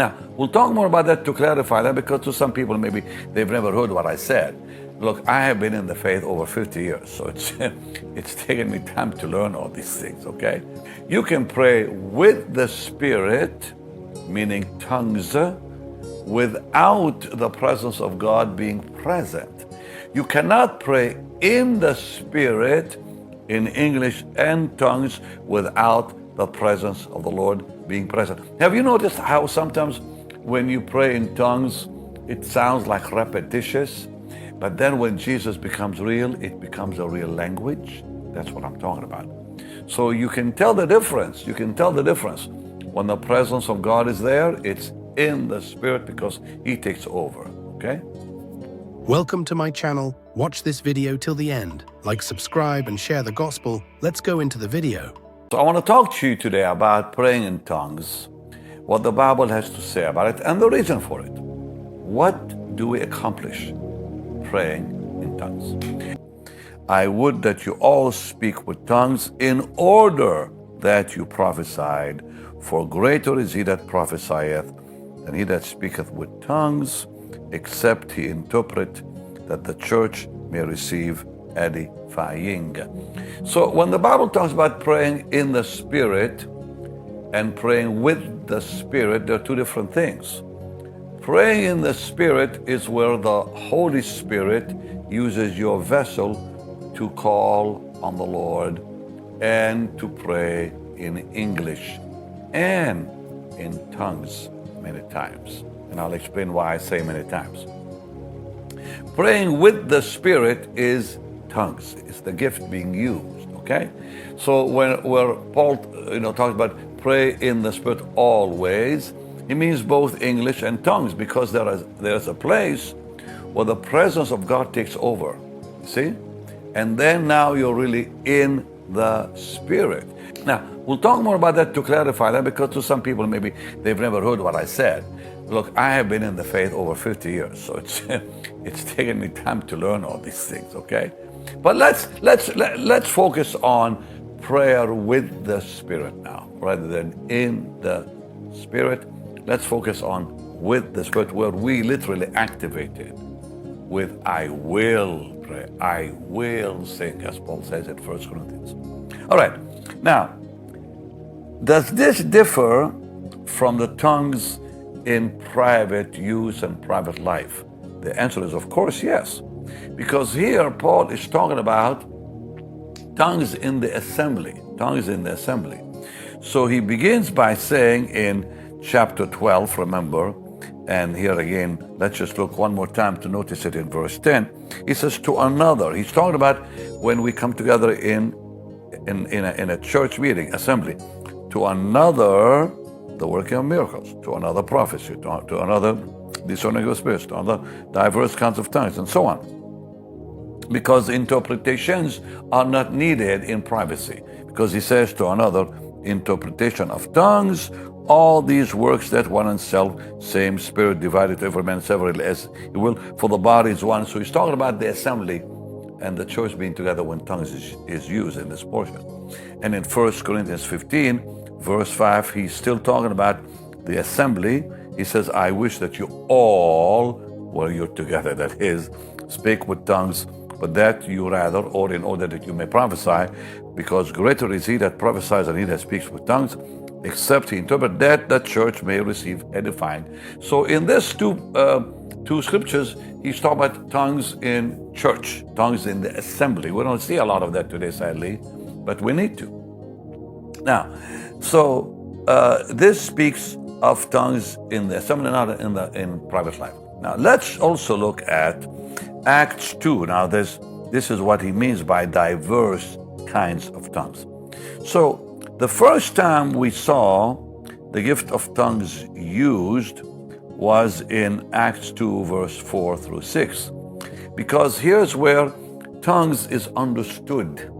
Now, we'll talk more about that to clarify that, because to some people maybe they've never heard what I said. Look, I have been in the faith over 50 years, so it's taken me time to learn all these things, okay? You can pray with the Spirit, meaning tongues, without the presence of God being present. You cannot pray in the Spirit, in English and tongues, without the presence of the Lord being present. Have you noticed how sometimes when you pray in tongues, it sounds like repetitious, but then when Jesus becomes real, it becomes a real language? That's what I'm talking about. So you can tell the difference. You can tell the difference. When the presence of God is there, it's in the Spirit because He takes over, okay? Welcome to my channel. Watch this video till the end. Like, subscribe, and share the gospel. Let's go into the video. So I want to talk to you today about praying in tongues, what the Bible has to say about it, and the reason for it. What do we accomplish praying in tongues? I would that you all speak with tongues in order that you prophesied, for greater is he that prophesieth than he that speaketh with tongues, except he interpret, that the church may receive edifying. So when the Bible talks about praying in the Spirit and praying with the Spirit, there are two different things. Praying in the Spirit is where the Holy Spirit uses your vessel to call on the Lord and to pray in English and in tongues many times. And I'll explain why I say many times. Praying with the Spirit is tongues. It's the gift being used, okay? So where Paul talks about pray in the Spirit always, he means both English and tongues, because there's a place where the presence of God takes over, you see? And then now you're really in the Spirit. Now, we'll talk more about that to clarify that, because to some people maybe they've never heard what I said. Look, I have been in the faith over 50 years, so it's taken me time to learn all these things, okay? But let's focus on prayer with the Spirit now, rather than in the Spirit. Let's focus on with the Spirit, where we literally activated with I will pray, I will sing, as Paul says in 1 Corinthians. All right, now, does this differ from the tongues in private use and private life? The answer is, of course, yes. Because here Paul is talking about tongues in the assembly, tongues in the assembly. So he begins by saying in chapter 12, remember, and here again, let's just look one more time to notice it in verse 10. He says, to another. He's talking about when we come together in a church meeting, assembly. To another, the working of miracles. To another, prophecy. To another, discerning of spirits. To another, diverse kinds of tongues, and so on. Because interpretations are not needed in privacy. Because he says to another, interpretation of tongues, all these works that one and self, same Spirit, divided to every man severally as he will, for the body is one. So he's talking about the assembly and the church being together when tongues is used in this portion. And in 1 Corinthians 15, verse 5, he's still talking about the assembly. He says, I wish that you all, where you're together, that is, speak with tongues, but that you rather, or in order that you may prophesy, because greater is he that prophesies than he that speaks with tongues, except he interpret, that the church may receive edifying. So in these two scriptures, he's talking about tongues in church, tongues in the assembly. We don't see a lot of that today, sadly, but we need to. Now, so this speaks of tongues in the assembly, not in private life. Now, let's also look at Acts 2. Now, this is what he means by diverse kinds of tongues. So, the first time we saw the gift of tongues used was in Acts 2, verse 4 through 6. Because here's where tongues is understood.